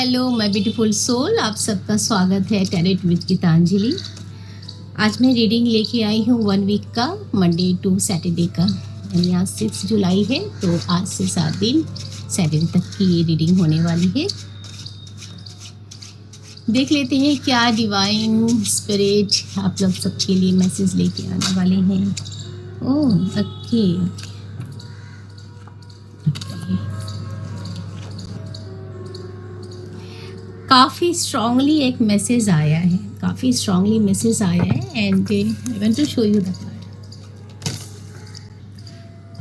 Hello my beautiful soul, आप सबका स्वागत है टैरेट विद गीतांजलि। आज मैं रीडिंग लेके आई हूँ 1 वीक का, मंडे टू सैटरडे का। यानी आज 6 जुलाई है, तो आज से 7 दिन सैटरडे तक की ये रीडिंग होने वाली है। देख लेते हैं क्या डिवाइन स्पिरिट आप लोग सबके लिए मैसेज लेके आने वाले हैं। ओह ओके, काफ़ी स्ट्रांगली एक मैसेज आया है, काफ़ी स्ट्रांगली मैसेज आया है and I want to show you the card.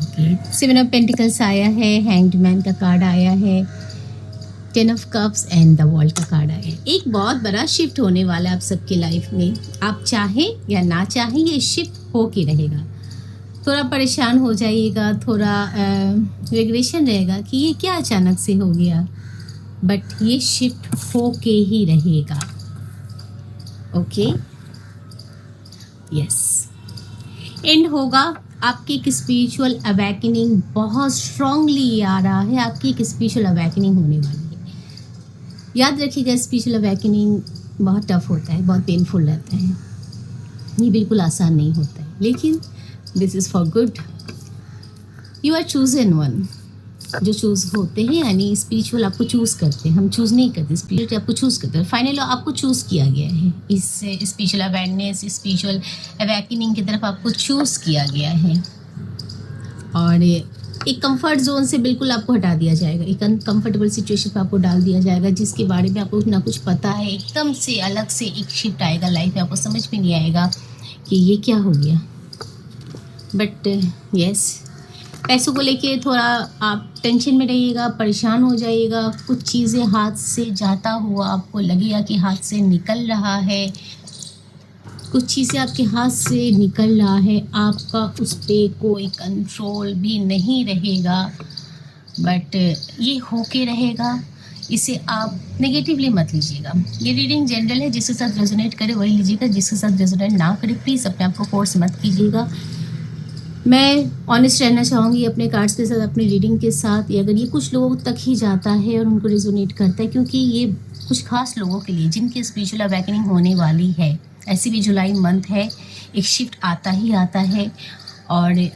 Okay, 7 of pentacles आया है, हैंग्ड मैन का कार्ड आया है, 10 of cups and the world का कार्ड आया है। एक बहुत बड़ा शिफ्ट होने वाला है आप सबके लाइफ में। आप चाहें या ना चाहें, ये शिफ्ट हो के रहेगा। थोड़ा परेशान हो जाइएगा, थोड़ा रिग्रेशन रहेगा कि ये क्या अचानक से हो गया, बट ये शिफ्ट हो के ही रहेगा। ओके, यस, एंड होगा। आपकी एक स्पिरिचुअल अवेकनिंग बहुत स्ट्रांगली आ रहा है, आपकी एक स्पिरिचुअल अवेकनिंग होने वाली है। याद रखिएगा, स्पिरिचुअल अवेकनिंग बहुत टफ होता है, बहुत पेनफुल रहता है, ये बिल्कुल आसान नहीं होता है, लेकिन this is for good. You are chosen one. जो चूज़ होते हैं, यानी स्पिरिचुअल आपको चूज़ करते हैं, हम चूज़ नहीं करते, स्पिरिट आपको चूज़ करते हैं। फाइनली आपको चूज़ किया गया है, इस स्पिरिचुअल अवेयरनेस, स्पिरिचुअल अवेकनिंग की तरफ आपको चूज़ किया गया है। और एक कंफर्ट जोन से बिल्कुल आपको हटा दिया जाएगा, एक अनकम्फर्टेबल सिचुएशन पर आपको डाल दिया जाएगा, जिसके बारे में आपको ना कुछ पता है। एकदम से अलग से एक शिफ्ट आएगा लाइफ में, आपको समझ में नहीं आएगा कि ये क्या हो गया। बट यस, पैसों को लेके थोड़ा आप टेंशन में रहिएगा, परेशान हो जाइएगा। कुछ चीज़ें हाथ से जाता हुआ आपको लगेगा कि हाथ से निकल रहा है, कुछ चीज़ें आपके हाथ से निकल रहा है, आपका उस पर कोई कंट्रोल भी नहीं रहेगा, बट ये होके रहेगा। इसे आप नेगेटिवली मत लीजिएगा। ये रीडिंग जनरल है, जिसके साथ रेजोनेट करे वही लीजिएगा, जिसके साथ रेजोनेट ना करे प्लीज़ अपने आप को फोर्स मत कीजिएगा। मैं ऑनेस्ट रहना चाहूँगी अपने कार्ड्स के साथ, अपनी रीडिंग के साथ। अगर ये कुछ लोगों तक ही जाता है और उनको रेजोनेट करता है, क्योंकि ये कुछ खास लोगों के लिए जिनकी स्पिरिचुअल अवेकनिंग होने वाली है। ऐसे भी जुलाई मंथ है, एक शिफ्ट आता ही आता है, और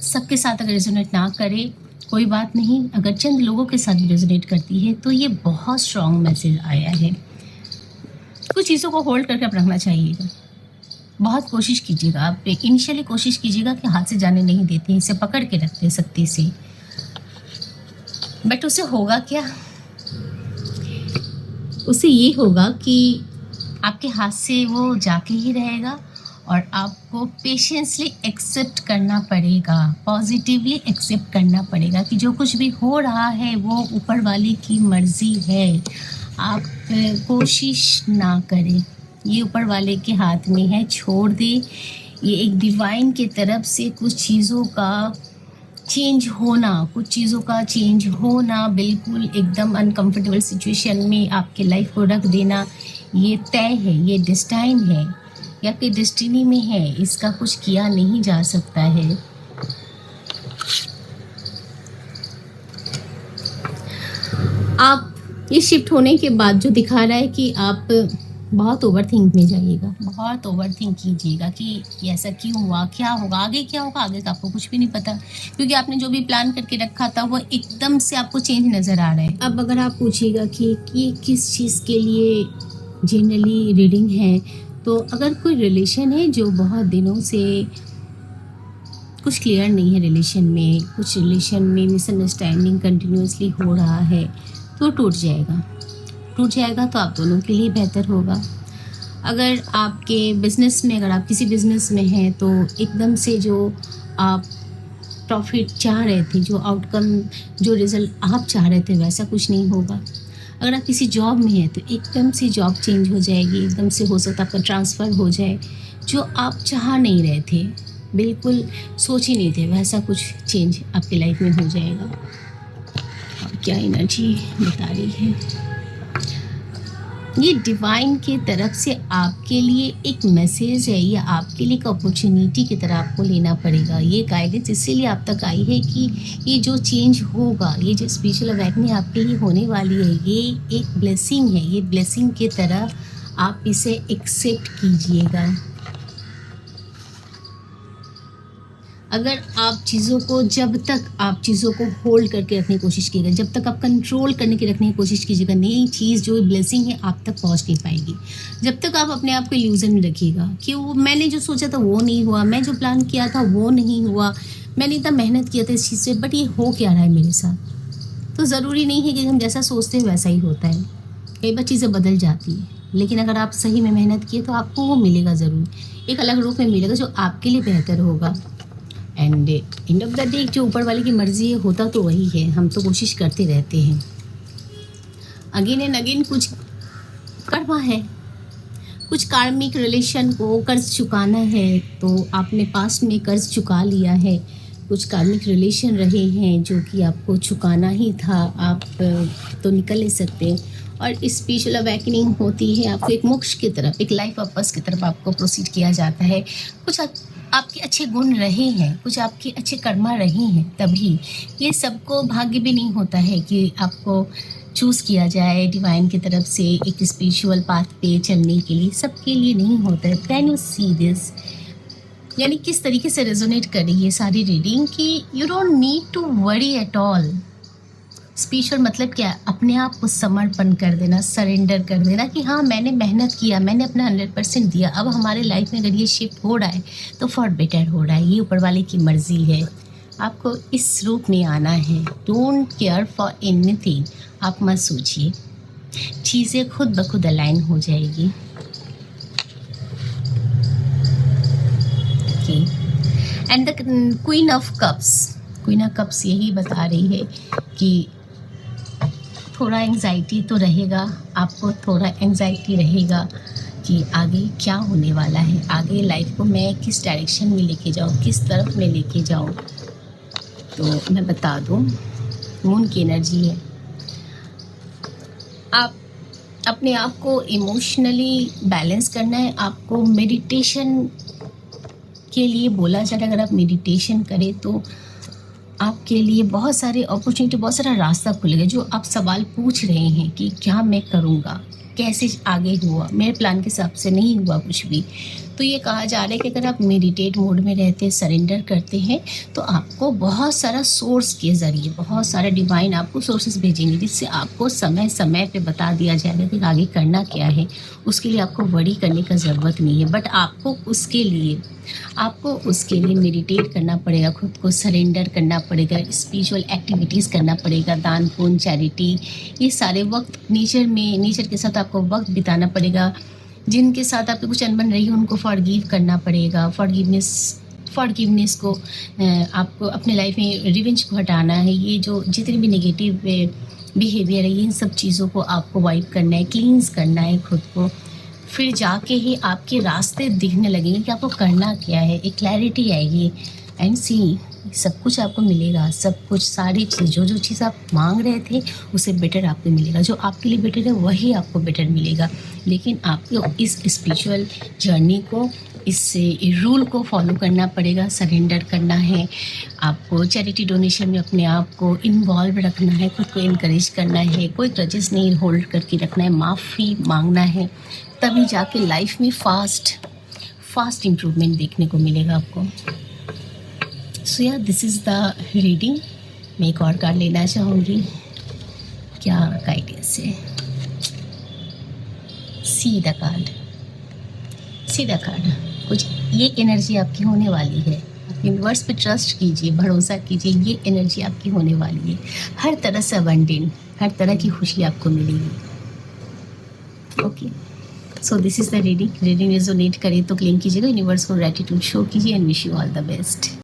सबके साथ अगर रेजोनेट ना करे कोई बात नहीं, अगर चंद लोगों के साथ भी रेजोनेट करती है तो ये बहुत स्ट्रॉन्ग मैसेज आया है। कुछ चीज़ों को होल्ड करके आप रखना चाहिएगा, बहुत कोशिश कीजिएगा। आप इनिशियली कोशिश कीजिएगा कि हाथ से जाने नहीं देते, इसे पकड़ के रखते सख्ती से, बट उसे होगा क्या? उसे ये होगा कि आपके हाथ से वो जाके ही रहेगा, और आपको पेशेंसली एक्सेप्ट करना पड़ेगा, पॉजिटिवली एक्सेप्ट करना पड़ेगा कि जो कुछ भी हो रहा है वो ऊपर वाले की मर्जी है। आप कोशिश ना करें, ये ऊपर वाले के हाथ में है, छोड़ दे। ये एक डिवाइन की तरफ से कुछ चीज़ों का चेंज होना, कुछ चीज़ों का चेंज होना, बिल्कुल एकदम अनकंफर्टेबल सिचुएशन में आपके लाइफ को रख देना, ये तय है, ये डेस्टाइन है, या आपकी डेस्टिनी में है, इसका कुछ किया नहीं जा सकता है। आप ये शिफ्ट होने के बाद जो दिखा रहा है कि आप बहुत ओवर थिंक में जाइएगा, बहुत ओवर थिंक कीजिएगा कि ऐसा क्यों हुआ, क्या होगा, आगे क्या होगा। आगे का आपको कुछ भी नहीं पता, क्योंकि आपने जो भी प्लान करके रखा था वो एकदम से आपको चेंज नज़र आ रहा है। अब अगर आप पूछिएगा कि ये किस चीज़ के लिए जनरली रीडिंग है, तो अगर कोई रिलेशन है जो बहुत दिनों से कुछ क्लियर नहीं है, रिलेशन में कुछ रिलेशन में मिसअंडरस्टैंडिंग कंटिन्यूसली हो रहा है, तो टूट जाएगा। टूट जाएगा तो आप दोनों के लिए बेहतर होगा। अगर आपके बिज़नेस में, अगर आप किसी बिज़नेस में हैं, तो एकदम से जो आप प्रॉफिट चाह रहे थे, जो आउटकम, जो रिज़ल्ट आप चाह रहे थे, वैसा कुछ नहीं होगा। अगर आप किसी जॉब में हैं तो एकदम से जॉब चेंज हो जाएगी, एकदम से हो सकता है आपका ट्रांसफ़र हो जाए, जो आप चाह नहीं रहे थे, बिल्कुल सोच ही नहीं थे, वैसा कुछ चेंज आपकी लाइफ में हो जाएगा। अब क्या एनर्जी बता रही है? ये डिवाइन की तरफ से आपके लिए एक मैसेज है, या आपके लिए एक अपॉर्चुनिटी की तरह आपको लेना पड़ेगा। ये गाइडेंस इसीलिए आप तक आई है कि ये जो चेंज होगा, ये जो स्पिरिचुअल अवेकनिंग आपके लिए होने वाली है, ये एक ब्लेसिंग है। ये ब्लेसिंग की तरह आप इसे एक्सेप्ट कीजिएगा। अगर आप चीज़ों को, जब तक आप चीज़ों को होल्ड करके रखने की कोशिश कीजिएगा, जब तक आप कंट्रोल करने की रखने की कोशिश कीजिएगा, नई चीज़ जो ब्लेसिंग है आप तक पहुंच नहीं पाएगी। जब तक आप अपने आप को इल्यूजन में रखिएगा कि वो मैंने जो सोचा था वो नहीं हुआ, मैं जो प्लान किया था वो नहीं हुआ, मैंने इतना मेहनत किया था इस चीज़ से, बट ये हो क्या रहा है मेरे साथ। तो ज़रूरी नहीं है कि हम जैसा सोचते हैं वैसा ही होता है। कई बार चीज़ें बदल जाती है, लेकिन अगर आप सही में मेहनत किए तो आपको वो मिलेगा ज़रूर, एक अलग रूप में मिलेगा जो आपके लिए बेहतर होगा। And end of the day जो ऊपर वाले की मर्ज़ी है होता तो वही है, हम तो कोशिश करते रहते हैं। अगेन एंड अगेन कुछ कर्मा है, कुछ कार्मिक रिलेशन को कर्ज चुकाना है, तो आपने पास्ट में कर्ज चुका लिया है। कुछ कार्मिक रिलेशन रहे हैं जो कि आपको चुकाना ही था, आप तो निकल नहीं सकते। और स्पिरिचुअल अवेकनिंग होती है आपको एक मोक्ष की तरफ, एक लाइफ पर्पस की तरफ आपको प्रोसीड किया जाता है। कुछ आपके अच्छे गुण रहे हैं, कुछ आपके अच्छे कर्मा रहे हैं, तभी ये सबको भाग्य भी नहीं होता है कि आपको चूज़ किया जाए डिवाइन की तरफ से एक स्पिरिचुअल पाथ पे चलने के लिए। सबके लिए नहीं होता है। Can you see this? यानी किस तरीके से रेजोनेट कर रही है सारी रीडिंग कि you don't need to worry at all. Spiritual मतलब क्या है? अपने आप को समर्पण कर देना, सरेंडर कर देना कि हाँ मैंने मेहनत किया, मैंने अपना 100% दिया। अब हमारे लाइफ में अगर ये शिफ्ट हो रहा है तो फॉर बेटर हो रहा है, ये ऊपर वाले की मर्जी है। आपको इस रूप में आना है। Don't care for anything. आप मत सोचिए, चीज़ें खुद ब खुद अलाइन हो जाएगी। Okay, and the queen of cups यही बता रही है कि थोड़ा एंजाइटी तो रहेगा, आपको थोड़ा एंजाइटी रहेगा कि आगे क्या होने वाला है, आगे लाइफ को मैं किस डायरेक्शन में लेके जाऊँ, किस तरफ में लेके जाऊँ। तो मैं बता दूँ, मून की एनर्जी है। आप अपने आप को इमोशनली बैलेंस करना है। आपको मेडिटेशन के लिए बोला जाए, अगर आप मेडिटेशन करें तो आपके लिए बहुत सारे अपॉर्चुनिटी, बहुत सारा रास्ता खुलेगा। जो आप सवाल पूछ रहे हैं कि क्या मैं करूँगा, कैसे आगे हुआ, मेरे प्लान के हिसाब से नहीं हुआ कुछ भी, तो ये कहा जा रहा है कि अगर आप मेडिटेट मोड में रहते हैं, सरेंडर करते हैं, तो आपको बहुत सारा सोर्स के ज़रिए, बहुत सारे डिवाइन आपको सोर्सेज भेजेंगे, जिससे आपको समय समय पे बता दिया जाएगा कि आगे करना क्या है। उसके लिए आपको वरी करने का ज़रूरत नहीं है, बट आपको उसके लिए मेडिटेट करना पड़ेगा, खुद को सरेंडर करना पड़ेगा, स्पिरिचुअल एक्टिविटीज़ करना पड़ेगा, दान पुण्य, चैरिटी, ये सारे वक्त नेचर के साथ आपको वक्त बिताना पड़ेगा। जिनके साथ आपकी कुछ अनबन रही है उनको फॉरगिव करना पड़ेगा। फॉरगिवनेस को आपको अपने लाइफ में रिवेंज को हटाना है। ये जो जितनी भी नेगेटिव बिहेवियर है, इन सब चीज़ों को आपको वाइप करना है, क्लींस करना है खुद को। फिर जाके ही आपके रास्ते दिखने लगेंगे कि आपको करना क्या है, एक क्लैरिटी आएगी। एंड सी सब कुछ आपको मिलेगा, सब कुछ, सारी चीज़, जो चीज़ आप मांग रहे थे उससे बेटर आपको मिलेगा। जो आपके लिए बेटर है वही आपको बेटर मिलेगा। लेकिन आपको इस स्पिरिचुअल जर्नी को, इस रूल को फॉलो करना पड़ेगा, सरेंडर करना है। आपको चैरिटी डोनेशन में अपने आप को इन्वॉल्व रखना है, खुद को इनकरेज करना है, कोई ग्रजेस नहीं होल्ड करके रखना है, माफ़ी मांगना है। तभी जाके लाइफ में फास्ट इम्प्रूवमेंट देखने को मिलेगा आपको। सो या दिस इज़ द रीडिंग। मैं एक और कार्ड लेना चाहूँगी, क्या गाइडेंस है। सी द कार्ड, कुछ ये एनर्जी आपकी होने वाली है। यूनिवर्स पे ट्रस्ट कीजिए, भरोसा कीजिए, ये एनर्जी आपकी होने वाली है। हर तरह से अबंडेंट, हर तरह की खुशी आपको मिलेगी। Okay, so this is the reading. Resonate करे तो क्लेम कीजिएगा, यूनिवर्स को ग्रैटिट्यूड शो कीजिए and wish you all the best.